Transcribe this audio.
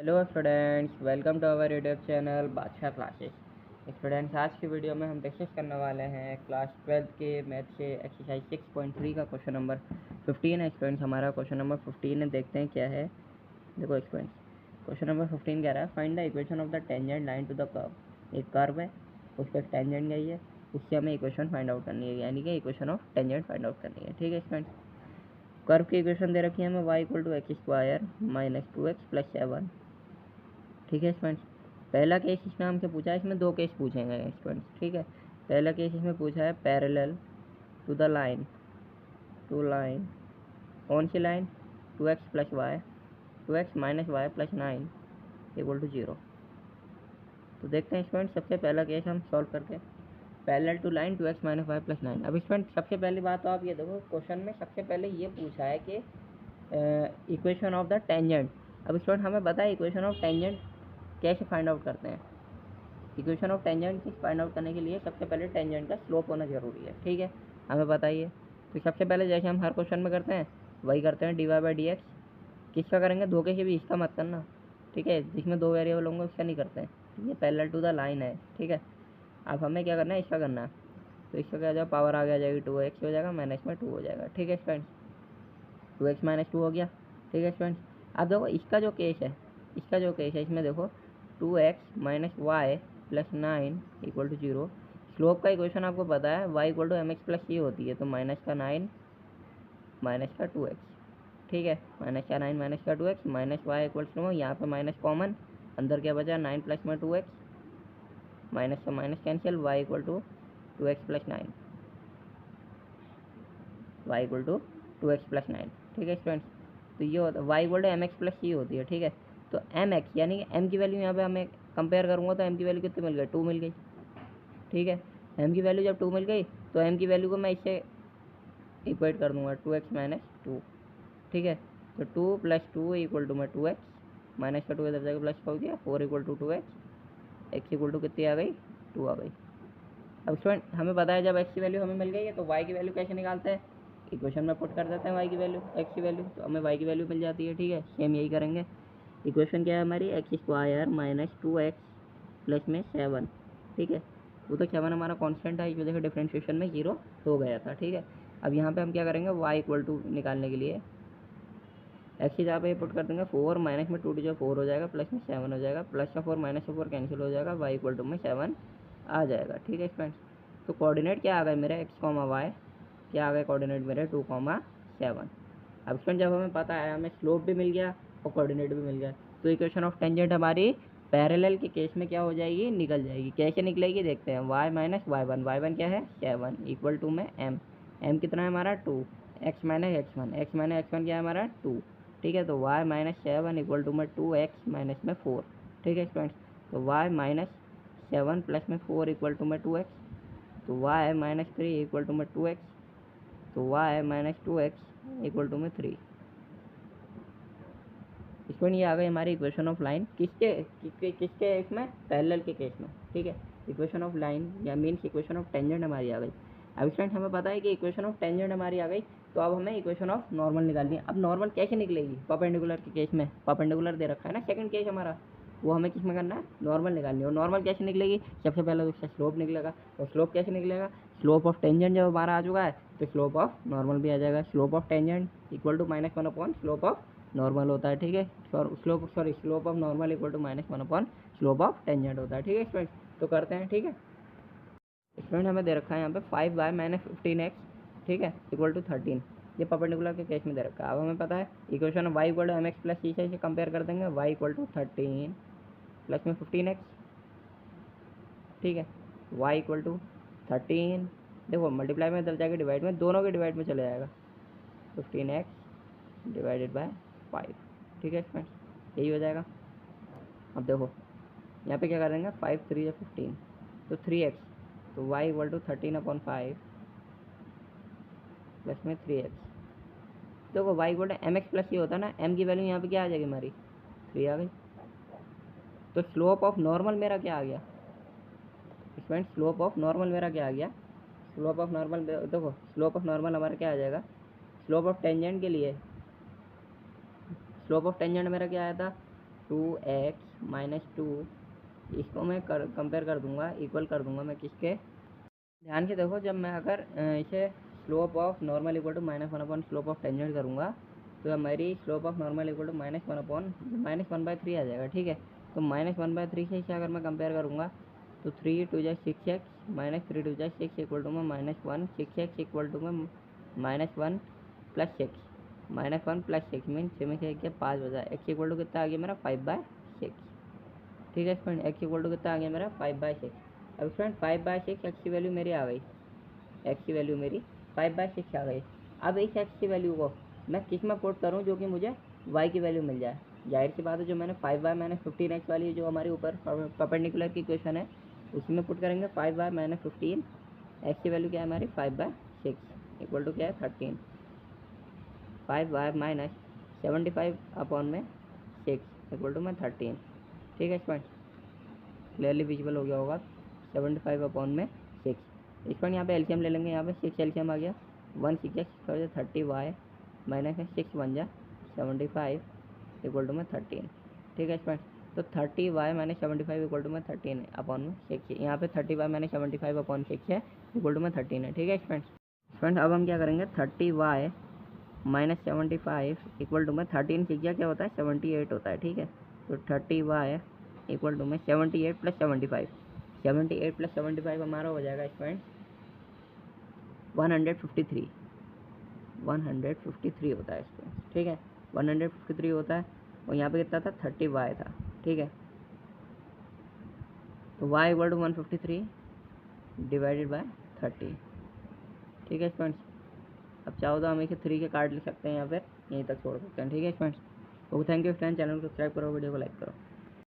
Hello students, welcome to our YouTube channel Badshah classes. Students, आज की video में हम डिस्कस करने वाले हैं क्लास 12 के मैथ से एक्सरसाइज 6.3 का क्वेश्चन नंबर 15 है। स्टूडेंट्स, हमारा क्वेश्चन नंबर 15 है, देखते हैं क्या है। देखो स्टूडेंट्स, क्वेश्चन नंबर 15 कह रहा है find the equation of the tangent line to the curve. एक कर्व है, उस पर टेंजेंट गई है, उससे हमें इक्वेशन फाइंड आउट करनी है, यानी कि equation of tangent find out करनी है। ठीक है स्टूडेंट्स, कर्व की इक्वेशन दे रखी है हमें y = x² - 2x + 7। ठीक है स्टूडेंट्स, पहला केस इसमें हमसे पूछा है, इसमें दो केस पूछेंगे स्टूडेंट्स। ठीक है, पहला केस इसमें पूछा है parallel to the line, to line, कौन सी line? 2x + y, 2x - y + 9 = 0। तो देखते हैं स्टूडेंट्स, सबसे पहला केस हम सॉल्व करके parallel to line 2x - y + 9। अब स्टूडेंट सबसे पहली बात तो आप ये देखो, क्वेश्चन में सबसे पहले ये पूछा है कि इक्वेशन ऑफ द टेंजेंट। अब स्टूडेंट हमें पता है इक्वेशन ऑफ टेंजेंट कैसे फाइंड आउट करते हैं। इक्वेशन ऑफ टेंजेंट की फाइंड आउट करने के लिए सबसे पहले टेंजेंट का स्लोप होना जरूरी है। ठीक है, हमें बताइए। तो सबसे पहले जैसे हम हर क्वेश्चन में करते हैं वही करते हैं, dy/dx। किसका करेंगे? धोखे से भी इसका मत करना। ठीक है, जिसमें दो वेरिएबल होंगे उसका नहीं करते हैं। ये पैरेलल टू द लाइन है। ठीक है, अब हमें क्या करना है? इसका करना है। तो इसका क्या जाएगा? पावर आगे आ जाएगी, 2x हो जाएगा, माइनस में 2 हो जाएगा। ठीक है फ्रेंड्स, 2x - 2 हो गया। ठीक है फ्रेंड्स, अब देखो इसका जो केस है, इसमें देखो 2x - y + 9 = 0। स्लोप का इक्वेशन आपको पता है y = mx + c होती है, तो -9 - 2x। ठीक है, -9 - 2x माइनस y = यहाँ पे माइनस कॉमन, अंदर क्या बचा? 9 + में 2x, माइनस से minus cancel, y = 2x + 9, y = 2x + 9। ठीक है स्टूडेंट्स, तो ये होता है y = mx + c होती है। ठीक है, तो mx यानी कि m की वैल्यू यहाँ पे हमें कंपेयर करूँगा तो m की वैल्यू कितनी मिल गई? 2 मिल गई। ठीक है, m की वैल्यू जब 2 मिल गई तो m की वैल्यू को मैं इससे इक्वेट कर दूँगा, 2x - 2। ठीक है, तो 2 + 2 = में 2x, माइनस का 2 इधर जाकर प्लस हो गया, 4 = 2x, x = कितनी आ गई? 2 आ गई। अब स्टूडेंट हमें पता है जब x की वैल्यू हमें मिल गई है तो y की वैल्यू कैसे निकालते हैं? इक्वेशन में पुट कर देते हैं y की वैल्यू, x की वैल्यू, तो हमें y की वैल्यू मिल जाती है। ठीक है, सेम यही करेंगे। इक्वेशन क्या है हमारी? x² - 2x प्लस में 7। ठीक है, वो तो 7 हमारा कांस्टेंट है, इस वजह से डिफरेंशिएशन में 0 हो गया था। ठीक है, अब यहाँ पे हम क्या करेंगे? y = निकालने के लिए x की जगह पे पुट कर देंगे 4, माइनस में 2 जो 4 हो जाएगा, प्लस में 7 हो जाएगा, प्लस का 4 माइनस का 4 कैंसिल हो जाएगा, y = में 7 आ जाएगा। ठीक है फ्रेंड्स, तो कोऑर्डिनेट क्या आ गए मेरे? x, y क्या आ गए कोऑर्डिनेट मेरे? 2, 7। अब फ्रेंड जब हमें पता है, हमें स्लोप भी मिल गया और कोऑर्डिनेट भी मिल गया, तो इक्वेशन ऑफ टेंजेंट हमारी पैरेलल के केस में क्या हो जाएगी? निकल जाएगी। कैसे निकलेगी देखते हैं। y - y1, y1 क्या है? 7 = में m कितना है हमारा? 2, x - x1, x - x1 क्या है हमारा? 2। ठीक है, तो y - 7 = में 2x माइनस में 4। ठीक है स्टूडेंट्स, तो y - 7 प्लस में 4 = में 2x, तो y - 3 = में 2x, तो y - 2x = में 3। इसमें ये आ गई हमारी इक्वेशन ऑफ लाइन किसके इसमें? पैरेलल के केस में। ठीक है, इक्वेशन ऑफ लाइन या मीन्स इक्वेशन ऑफ टेंजेंट हमारी आ गई। अब स्टूडेंट हमें पता है कि इक्वेशन ऑफ टेंजेंट हमारी आ गई, तो अब हमें इक्वेशन ऑफ नॉर्मल निकालनी है। अब नॉर्मल कैसे निकलेगी? परपेंडिकुलर के केस में, परपेंडिकुलर दे रखा है ना सेकंड केस हमारा, वो हमें किस में करना है? नॉर्मल निकालनी है। और नॉर्मल कैसे निकलेगी? सबसे पहले उसका स्लोप निकलेगा। और स्लोप कैसे निकलेगा? स्लोप ऑफ टेंजेंट जब हमारा आ चुका है तो स्लोप ऑफ नॉर्मल भी आ जाएगा। Slope of tangent = -1 slope of normal होता है। ठीक है, slope of normal = -1 slope of tangent होता है। ठीक है स्टूडेंट, तो करते हैं। ठीक है स्टूडेंट, हमें दे रखा है यहाँ पे 5y - 15x, ठीक है, = 13। ये परपेंडिकुलर के केस में दे रखा है। अब हमें पता है इक्वेशन y = mx + c से इसे कंपेयर कर देंगे। y = 13 प्लस में 15x। ठीक है, y = 13, देखो मल्टीप्लाई में इधर जाके डिवाइड में, दोनों के डिवाइड में चले जाएगा, 15x / 5। ठीक है फ्रेंड्स, यही हो जाएगा। अब देखो यहाँ पे क्या करेंगे? 5 3 या 15, तो 3x, तो y = 13/5 प्लस में 3x। देखो y = mx + c होता है ना, m की वैल्यू यहाँ पे क्या आ जाएगी हमारी? 3 आ गई। तो स्लोप ऑफ नॉर्मल मेरा क्या आ गया फ्रेंड्स? स्लोप ऑफ नॉर्मल मेरा क्या आ गया? स्लोप ऑफ नॉर्मल देखो, स्लोप ऑफ नॉर्मल हमारा क्या आ जाएगा? स्लोप ऑफ टेंजेंट के लिए स्लोप ऑफ टेंजेंट मेरा क्या आया था? 2x-2, इसको मैं कंपेयर कर दूंगा, इक्वल कर दूंगा मैं किसके, ध्यान से देखो, जब मैं अगर इसे slope of normal equal to -1 upon slope of tangent करूँगा तो मेरी slope of normal equal to -1 upon -1/3 आ जाएगा, ठीक है। तो -1/3 से इसे अगर मैं कंपेयर करूँगा तो 3 2 जा 6x -3 2 जा 6 इक्वल टू में -1, 6x इक्वल टू में -1 प्लस 6, -1 प्लस 6 मीन 6 में से 5 बजा, x इक्वल टू कितना आ गया मेरा 5/6, ठीक है फ्रेंड। x इक्वल टू कितना आ गया मेरा 5/6। अब फ्रेंड 5/6 एक्स की वैल्यू मेरी आ गई, एक्स की वैल्यू मेरी 5/6 आ गई। अब इस एक्स की वैल्यू को मैं किस में पुट करूँ जो कि मुझे वाई की वैल्यू मिल जाए। जाहिर सी बात है, जो मैंने 5y - 15x वाली जो हमारे ऊपर परपेंडिकुलर की इक्वेशन है उसी में पुट करेंगे। 5y - 15, एक्स की वैल्यू क्या है हमारी 5/6 इक्वल टू क्या है 13, 5y - 75 अपॉन में 6 इक्वल टू में 13, ठीक है फ्रेंड, क्लियरली विजिबल हो गया होगा। 75 अपॉन में 6, इस पर यहाँ पे एलसीएम ले लेंगे, यहाँ पे 6 एलसीएम आ गया, 1 6 30y माइनस में 6 1 जा 75 इक्वल टू में 13, ठीक है फ्रेंड। तो 30y - 75 इक्वल टू में 13 अपॉन में 6, यहाँ पे 30y - 75 अपॉन 6 है इक्वल टू में 13 है, ठीक है फ्रेंड। अब हम क्या करेंगे, 30y - 75 इक्वल टू में 13 6 क्या होता है 78 होता है, ठीक है। तो 30y इक्वल टू में 78 प्लस 75, 78 प्लस 75 हमारा हो जाएगा फ्रेंड 153, 153 होता है इसमें, ठीक है, 153 होता है। और यहाँ पे कितना था 30y था, ठीक है। तो y equal to 153 divided by 30, ठीक है फ्रेंड्स। अब चाहो तो हम इसे 3 के काट ले सकते हैं या फिर यहीं तक छोड़ सकते हैं, ठीक है फ्रेंड्स। तो थैंक यू फ्रेंड्स, चैनल को सब्सक्राइब करो, वीडियो को लाइक करो।